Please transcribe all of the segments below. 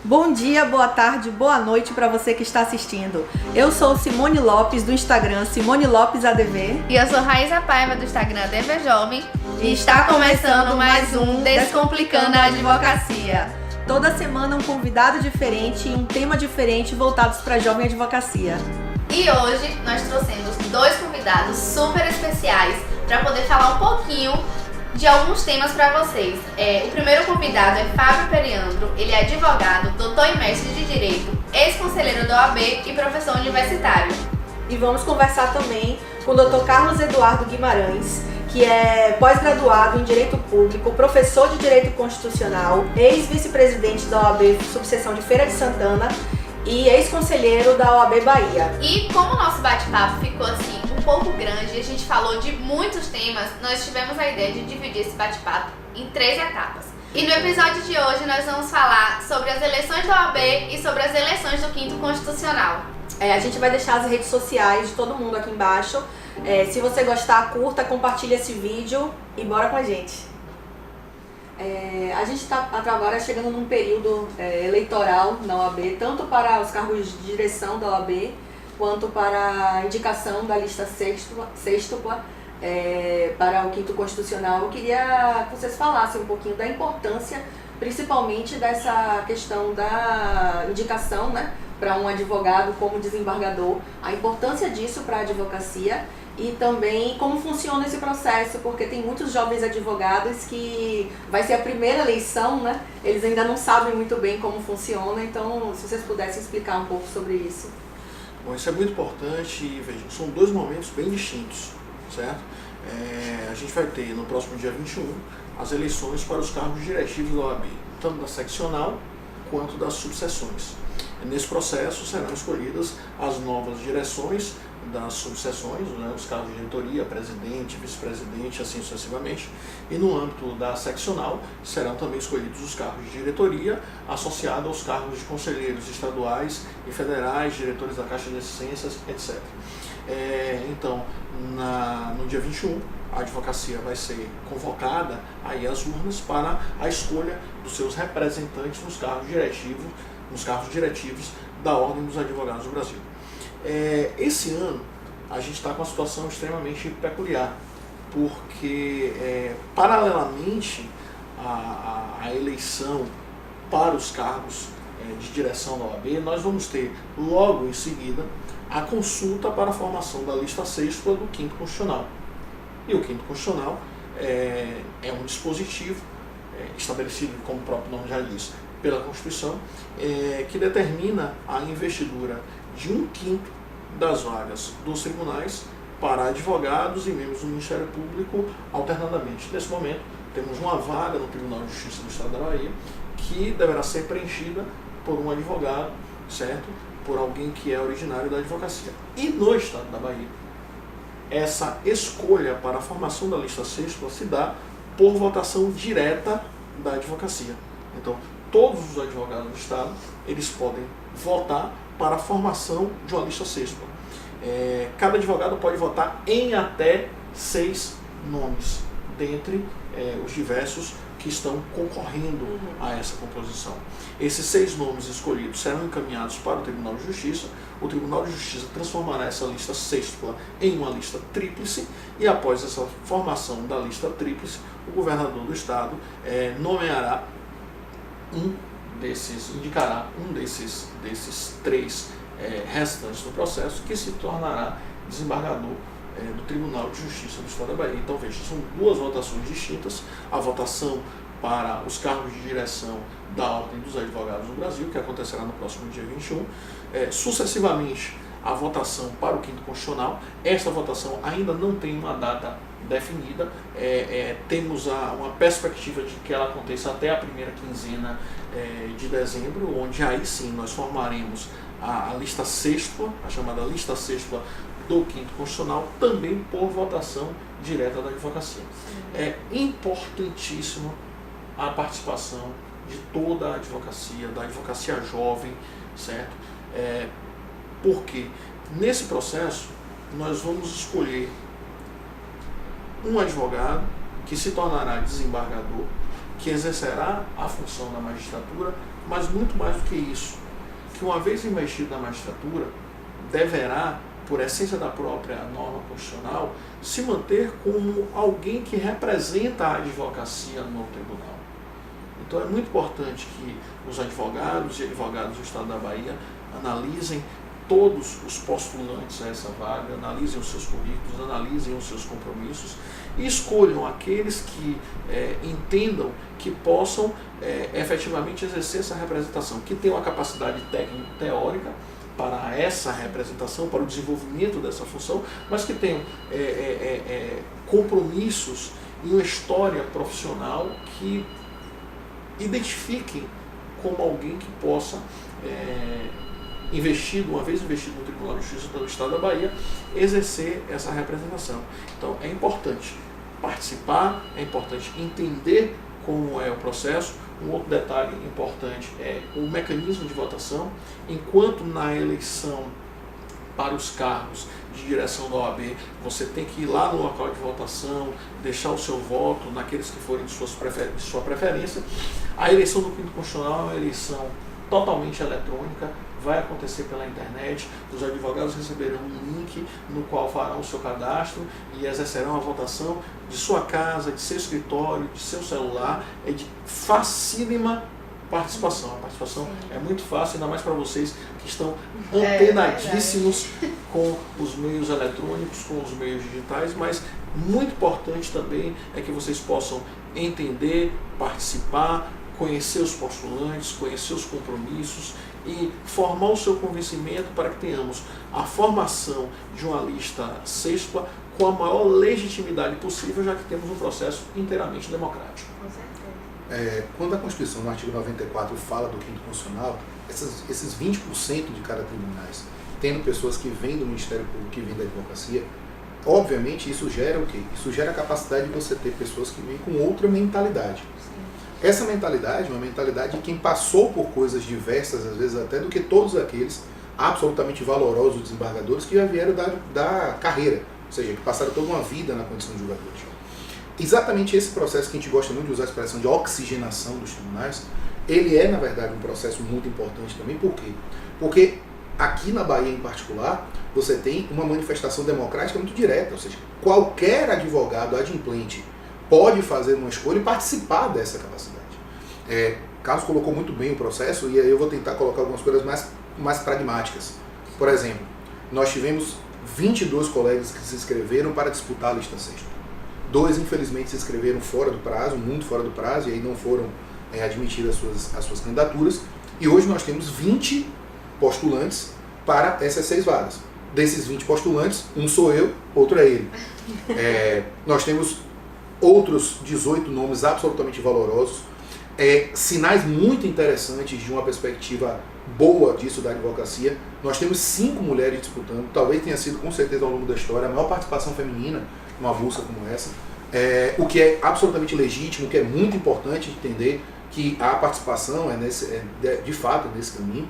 Bom dia, boa tarde, boa noite para você que está assistindo. Eu sou Simone Lopes do Instagram Simone Lopes ADV. E eu sou Raíza Paiva do Instagram ADV Jovem. E está começando mais um Descomplicando a Advocacia. Toda semana um convidado diferente e um tema diferente voltados para a jovem advocacia. E hoje nós trouxemos dois convidados super especiais para poder falar um pouquinho de alguns temas para vocês. O primeiro convidado é Fábio Periandro, ele é advogado, doutor e mestre de Direito, ex-conselheiro da OAB e professor universitário. E vamos conversar também com o Dr. Carlos Eduardo Guimarães, que é pós-graduado em Direito Público, professor de Direito Constitucional, ex-vice-presidente da OAB Subseção de Feira de Santana e ex-conselheiro da OAB Bahia. E como o nosso bate-papo ficou assim um pouco grande e a gente falou de muitos temas, nós tivemos a ideia de dividir esse bate-papo em 3 etapas. E no episódio de hoje nós vamos falar sobre as eleições da OAB e sobre as eleições do 5º Constitucional. A gente vai deixar as redes sociais de todo mundo aqui embaixo. Se você gostar, curta, compartilha esse vídeo e bora com a gente. A gente está agora chegando num período eleitoral na OAB, tanto para os cargos de direção da OAB, quanto para a indicação da lista sextupla para o 5º Constitucional. Eu queria que vocês falassem um pouquinho da importância, principalmente dessa questão da indicação, né, para um advogado como desembargador, a importância disso para a advocacia e também como funciona esse processo, porque tem muitos jovens advogados que vai ser a primeira eleição, né? Eles ainda não sabem muito bem como funciona, então se vocês pudessem explicar um pouco sobre isso. Bom, isso é muito importante e vejam, são 2 momentos bem distintos, certo? A gente vai ter no próximo dia 21 as eleições para os cargos diretivos da OAB, tanto da seccional quanto das subseções. Nesse processo serão escolhidas as novas direções das subseções, né, os cargos de diretoria, presidente, vice-presidente, assim sucessivamente. E no âmbito da seccional serão também escolhidos os cargos de diretoria associados aos cargos de conselheiros estaduais e federais, diretores da Caixa de Assistências, etc. Então, no dia 21, a advocacia vai ser convocada aí às urnas para a escolha dos seus representantes nos cargos diretivos da Ordem dos Advogados do Brasil. Esse ano a gente está com uma situação extremamente peculiar, porque paralelamente à eleição para os cargos de direção da OAB, nós vamos ter logo em seguida a consulta para a formação da lista sexta do 5º Constitucional. E o 5º Constitucional é um dispositivo estabelecido, como o próprio nome já diz, pela Constituição, que determina a investidura de 1/5 das vagas dos tribunais para advogados e membros do Ministério Público alternadamente. Nesse momento, temos uma vaga no Tribunal de Justiça do Estado da Bahia que deverá ser preenchida por um advogado, certo? Por alguém que é originário da advocacia. E no Estado da Bahia, essa escolha para a formação da lista sexta se dá por votação direta da advocacia. Então, todos os advogados do Estado, eles podem votar para a formação de uma lista sexta. Cada advogado pode votar em até 6 nomes, dentre os diversos que estão concorrendo a essa composição. Esses 6 nomes escolhidos serão encaminhados para o Tribunal de Justiça. O Tribunal de Justiça transformará essa lista sextupla em uma lista tríplice e após essa formação da lista tríplice, o governador do Estado indicará um desses 3 restantes do processo, que se tornará desembargador do Tribunal de Justiça do Estado da Bahia. Então, veja, são 2 votações distintas: a votação para os cargos de direção da Ordem dos Advogados do Brasil, que acontecerá no próximo dia 21, sucessivamente a votação para o 5º Constitucional. Esta votação ainda não tem uma data definida, temos uma perspectiva de que ela aconteça até a primeira quinzena de dezembro, onde aí sim nós formaremos a lista sextupla, a chamada lista sextupla do 5º Constitucional, também por votação direta da advocacia. É importantíssimo a participação de toda a advocacia, da advocacia jovem, certo? Porque nesse processo nós vamos escolher um advogado que se tornará desembargador, que exercerá a função da magistratura mas muito mais do que isso, que uma vez investido na magistratura, deverá, por essência da própria norma constitucional, se manter como alguém que representa a advocacia no tribunal. Então é muito importante que os advogados e advogadas do Estado da Bahia analisem todos os postulantes a essa vaga, analisem os seus currículos, analisem os seus compromissos e escolham aqueles que entendam que possam efetivamente exercer essa representação, que tenham a capacidade técnica teórica para essa representação, para o desenvolvimento dessa função, mas que tenham compromissos e uma história profissional que identifiquem como alguém que possa, uma vez investido no Tribunal de Justiça do Estado da Bahia, exercer essa representação. Então é importante participar, é importante entender como é o processo. Um outro detalhe importante é o mecanismo de votação. Enquanto na eleição para os cargos de direção da OAB, você tem que ir lá no local de votação, deixar o seu voto naqueles que forem de sua preferência. A eleição do Quinto Constitucional é uma eleição totalmente eletrônica, vai acontecer pela internet, os advogados receberão um link no qual farão o seu cadastro e exercerão a votação de sua casa, de seu escritório, de seu celular. É de facílima participação. A participação é muito fácil, ainda mais para vocês que estão antenadíssimos com os meios eletrônicos, com os meios digitais, mas muito importante também é que vocês possam entender, participar, conhecer os postulantes, conhecer os compromissos e formar o seu convencimento para que tenhamos a formação de uma lista sexta com a maior legitimidade possível, já que temos um processo inteiramente democrático. Com certeza. Quando a Constituição, no artigo 94, fala do Quinto Constitucional, esses 20% de cada tribunais, tendo pessoas que vêm do Ministério Público, que vêm da advocacia, obviamente isso gera o quê? Isso gera a capacidade de você ter pessoas que vêm com outra mentalidade. Essa mentalidade é uma mentalidade de quem passou por coisas diversas, às vezes até do que todos aqueles absolutamente valorosos desembargadores que já vieram da carreira, ou seja, que passaram toda uma vida na condição de julgadores. Exatamente esse processo que a gente gosta muito de usar a expressão de oxigenação dos tribunais, ele é, na verdade, um processo muito importante também. Por quê? Porque aqui na Bahia, em particular, você tem uma manifestação democrática muito direta, ou seja, qualquer advogado adimplente pode fazer uma escolha e participar dessa capacidade. Carlos colocou muito bem o processo e aí eu vou tentar colocar algumas coisas mais pragmáticas. Por exemplo, nós tivemos 22 colegas que se inscreveram para disputar a lista sexta. 2, infelizmente, se inscreveram fora do prazo, muito fora do prazo, e aí não foram admitidas as suas candidaturas. E hoje nós temos 20 postulantes para essas 6 vagas. Desses 20 postulantes, um sou eu, outro é ele. Nós temos outros 18 nomes absolutamente valorosos, sinais muito interessantes de uma perspectiva boa disso da advocacia. Nós temos 5 mulheres disputando, talvez tenha sido com certeza ao longo da história a maior participação feminina numa busca como essa, o que é absolutamente legítimo, o que é muito importante entender que a participação de fato nesse caminho.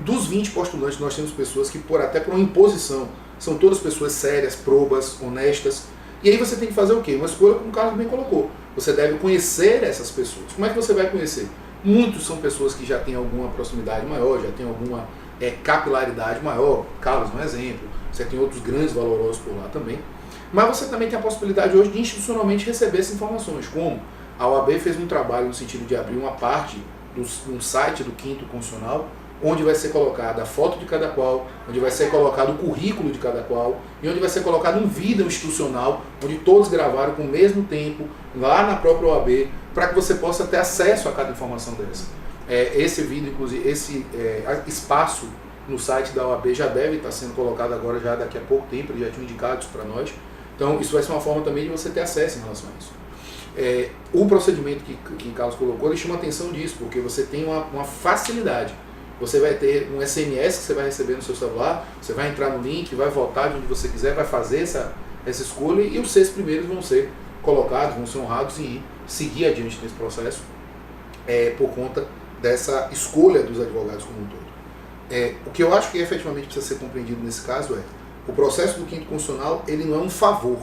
Dos 20 postulantes nós temos pessoas que até por uma imposição, são todas pessoas sérias, probas, honestas. E aí você tem que fazer o quê? Uma escolha, como o Carlos bem colocou. Você deve conhecer essas pessoas. Como é que você vai conhecer? Muitos são pessoas que já têm alguma proximidade maior, já têm alguma capilaridade maior. Carlos é um exemplo. Você tem outros grandes valorosos por lá também. Mas você também tem a possibilidade hoje de institucionalmente receber essas informações. Como? A OAB fez um trabalho no sentido de abrir uma parte do site do Quinto Constitucional, onde vai ser colocada a foto de cada qual, onde vai ser colocado o currículo de cada qual, e onde vai ser colocado um vídeo institucional, onde todos gravaram com o mesmo tempo, lá na própria OAB, para que você possa ter acesso a cada informação dessa. Esse vídeo, inclusive, esse espaço no site da OAB já deve estar sendo colocado agora, já daqui a pouco tempo, eles já tinham indicado isso para nós. Então, isso vai ser uma forma também de você ter acesso em relação a isso. O procedimento que Carlos colocou, ele chama atenção disso, porque você tem uma facilidade. Você vai ter um SMS que você vai receber no seu celular, você vai entrar no link, vai votar de onde você quiser, vai fazer essa escolha e os 6 primeiros vão ser colocados, vão ser honrados e seguir adiante nesse processo por conta dessa escolha dos advogados como um todo. O que eu acho que efetivamente precisa ser compreendido nesse caso o processo do Quinto Constitucional, ele não é um favor,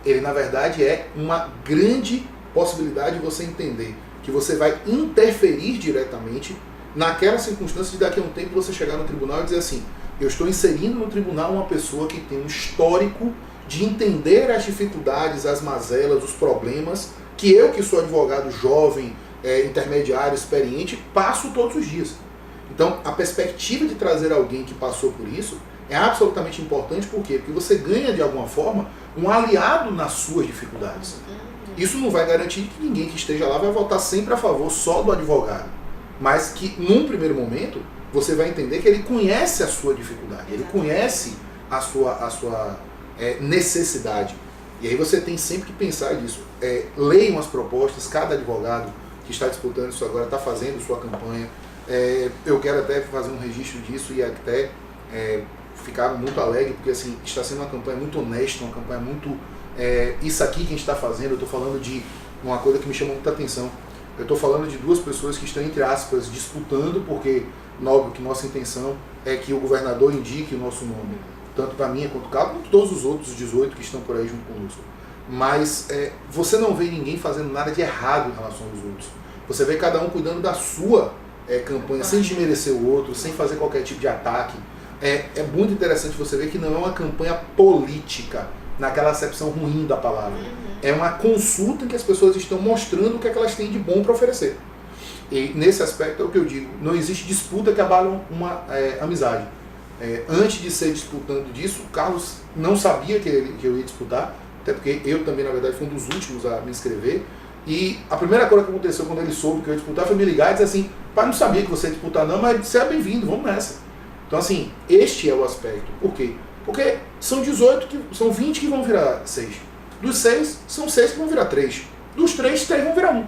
ele na verdade é uma grande possibilidade de você entender que você vai interferir diretamente naquela circunstância de daqui a um tempo você chegar no tribunal e dizer assim, eu estou inserindo no tribunal uma pessoa que tem um histórico de entender as dificuldades, as mazelas, os problemas que eu, que sou advogado jovem, intermediário, experiente, passo todos os dias. Então, a perspectiva de trazer alguém que passou por isso é absolutamente importante. Por quê? Porque você ganha, de alguma forma, um aliado nas suas dificuldades. Isso não vai garantir que ninguém que esteja lá vai votar sempre a favor só do advogado. Mas que, num primeiro momento, você vai entender que ele conhece a sua dificuldade, ele conhece a sua necessidade. E aí você tem sempre que pensar nisso. Leiam as propostas, cada advogado que está disputando isso agora está fazendo sua campanha. Eu quero até fazer um registro disso e até ficar muito alegre, porque assim, está sendo uma campanha muito honesta, uma campanha muito... isso aqui que a gente está fazendo, eu estou falando de uma coisa que me chamou muita atenção. Eu estou falando de duas pessoas que estão, entre aspas, disputando, porque, óbvio que nossa intenção é que o governador indique o nosso nome, tanto para mim quanto para todos os outros 18 que estão por aí junto conosco. Mas você não vê ninguém fazendo nada de errado em relação aos outros. Você vê cada um cuidando da sua campanha, sem desmerecer o outro, sem fazer qualquer tipo de ataque. É muito interessante você ver que não é uma campanha política, naquela acepção ruim da palavra. É uma consulta em que as pessoas estão mostrando o que é que elas têm de bom para oferecer. E nesse aspecto é o que eu digo, não existe disputa que abale uma amizade. Antes de ser disputando disso, o Carlos não sabia que eu ia disputar, até porque eu também, na verdade, fui um dos últimos a me inscrever. E a primeira coisa que aconteceu quando ele soube que eu ia disputar foi me ligar e dizer assim, pai, não sabia que você ia disputar não, mas você é bem-vindo, vamos nessa. Então assim, este é o aspecto. Por quê? Porque são são 20 que vão virar 6. Dos 6, são 6 que vão virar 3. Dos 3 vão virar 1.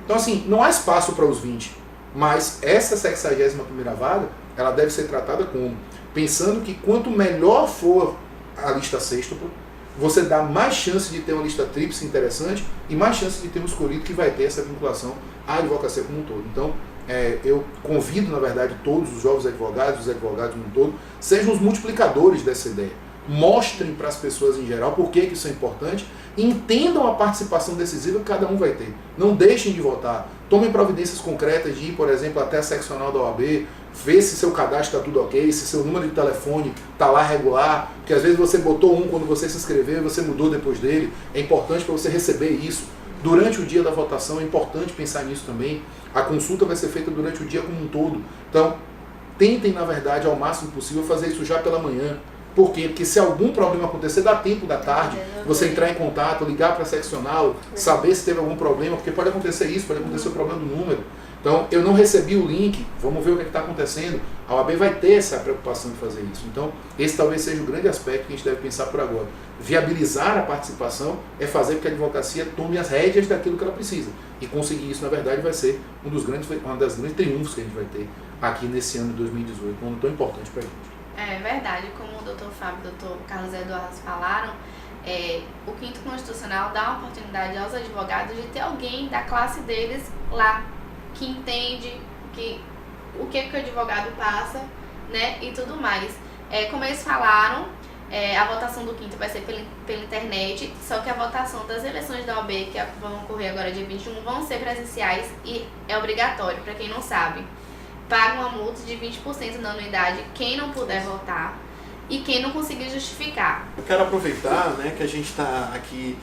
Então assim, não há espaço para os 20. Mas essa 61ª vaga, ela deve ser tratada como pensando que quanto melhor for a lista sextupla, você dá mais chance de ter uma lista tríplice interessante e mais chance de ter um escolhido que vai ter essa vinculação à advocacia como um todo. Então, eu convido, na verdade, todos os jovens advogados, os advogados como um todo, sejam os multiplicadores dessa ideia. Mostrem para as pessoas em geral por que isso é importante e entendam a participação decisiva que cada um vai ter. Não deixem de votar. Tomem providências concretas de ir, por exemplo, até a seccional da OAB, ver se seu cadastro está tudo ok, se seu número de telefone está lá regular, porque às vezes você botou um quando você se inscreveu e você mudou depois dele. É importante para você receber isso. Durante o dia da votação é importante pensar nisso também. A consulta vai ser feita durante o dia como um todo. Então, tentem, na verdade, ao máximo possível fazer isso já pela manhã. Por quê? Porque se algum problema acontecer, dá tempo da tarde, você entrar em contato, ligar para a seccional, saber se teve algum problema, porque pode acontecer isso, pode acontecer o problema do número. Então, eu não recebi o link, vamos ver o que está acontecendo. A OAB vai ter essa preocupação de fazer isso. Então, esse talvez seja o grande aspecto que a gente deve pensar por agora. Viabilizar a participação é fazer com que a advocacia tome as rédeas daquilo que ela precisa. E conseguir isso, na verdade, vai ser uma das grandes triunfos que a gente vai ter aqui nesse ano de 2018, um ano tão importante para a gente. É verdade, como o Dr. Fábio e o Dr. Carlos Eduardo falaram, o Quinto Constitucional dá uma oportunidade aos advogados de ter alguém da classe deles lá, que entende o que o advogado passa, né, e tudo mais. Como eles falaram, a votação do Quinto vai ser pela internet, só que a votação das eleições da OAB, que vão ocorrer agora dia 21, vão ser presenciais e é obrigatório, para quem não sabe. Paga uma multa de 20% da anuidade quem não puder votar e quem não conseguir justificar. Eu quero aproveitar, né, que a gente está aqui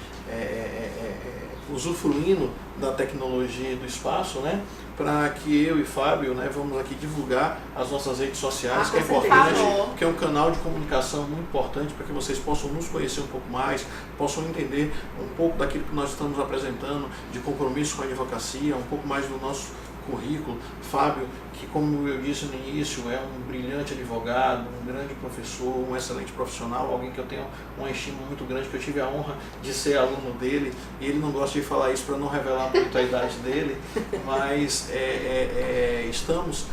usufruindo da tecnologia e do espaço, né, para que eu e Fábio, né, vamos aqui divulgar as nossas redes sociais, que é importante, que é um canal de comunicação muito importante para que vocês possam nos conhecer um pouco mais, possam entender um pouco daquilo que nós estamos apresentando, de compromisso com a advocacia, um pouco mais do nosso currículo. Fábio, que como eu disse no início, é um brilhante advogado, um grande professor, um excelente profissional, alguém que eu tenho uma estima muito grande, que eu tive a honra de ser aluno dele, e ele não gosta de falar isso para não revelar muito a idade dele, mas estamos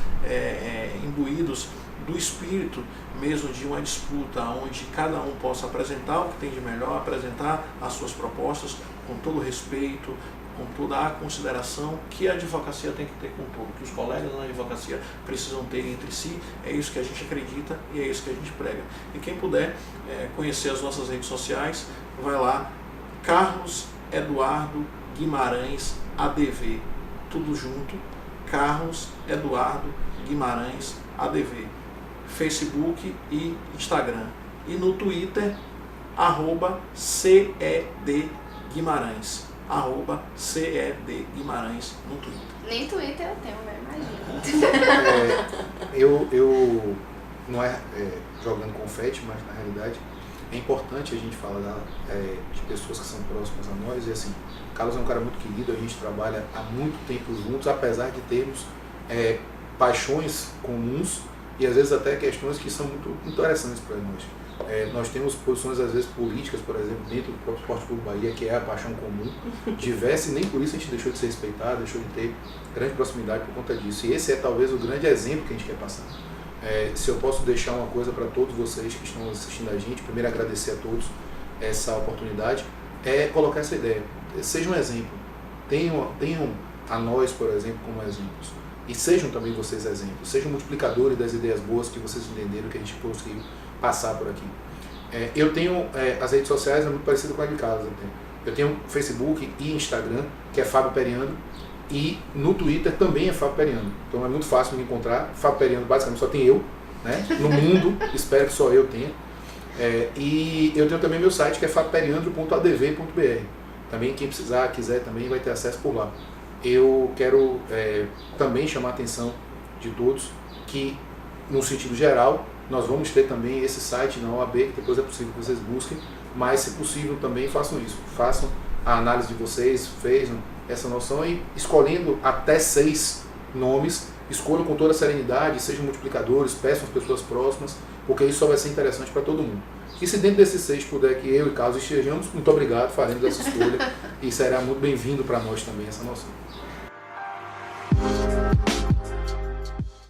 imbuídos do espírito mesmo de uma disputa, onde cada um possa apresentar o que tem de melhor, apresentar as suas propostas com todo o respeito, com toda a consideração que a advocacia tem que ter com todo, que os colegas na advocacia precisam ter entre si. É isso que a gente acredita e é isso que a gente prega. E quem puder conhecer as nossas redes sociais, vai lá, Carlos Eduardo Guimarães ADV, tudo junto, Carlos Eduardo Guimarães ADV, Facebook e Instagram. E no Twitter, @CED Guimarães. @CED Guimarães no Twitter. Nem Twitter eu tenho, né? Imagina. Eu não é jogando confete, mas na realidade é importante a gente falar de pessoas que são próximas a nós. E assim, Carlos é um cara muito querido, a gente trabalha há muito tempo juntos, apesar de termos paixões comuns e às vezes até questões que são muito interessantes para nós. Nós temos posições às vezes políticas, por exemplo, dentro do próprio Esporte Clube Bahia, que é a paixão comum, diversa, e nem por isso a gente deixou de ser respeitado, deixou de ter grande proximidade por conta disso. E esse é talvez o grande exemplo que a gente quer passar. Se eu posso deixar uma coisa para todos vocês que estão assistindo a gente, primeiro agradecer a todos essa oportunidade, é colocar essa ideia. Seja um exemplo, tenham a nós, por exemplo, como exemplos. E sejam também vocês exemplos, sejam multiplicadores das ideias boas que vocês entenderam, que a gente conseguiu passar por aqui. Eu tenho as redes sociais, é muito parecido com a de Carlos. Eu tenho Facebook e Instagram, que é Fábio Periandro, e no Twitter também é Fábio Periandro. Então é muito fácil me encontrar. Fábio Periandro basicamente só tem eu, né? No mundo, espero que só eu tenha. E eu tenho também meu site, que é fabioperiandro.adv.br. Também quem quiser também vai ter acesso por lá. Eu quero também chamar a atenção de todos que, no sentido geral, nós vamos ter também esse site na OAB, que depois é possível que vocês busquem, mas se possível também façam isso. Façam a análise de vocês, vejam essa noção e escolhendo até 6 nomes, escolham com toda a serenidade, sejam multiplicadores, peçam as pessoas próximas, porque isso só vai ser interessante para todo mundo. E se dentro desses 6 puder que eu e Carlos estejamos, muito obrigado, faremos essa escolha e será muito bem-vindo para nós também essa noção.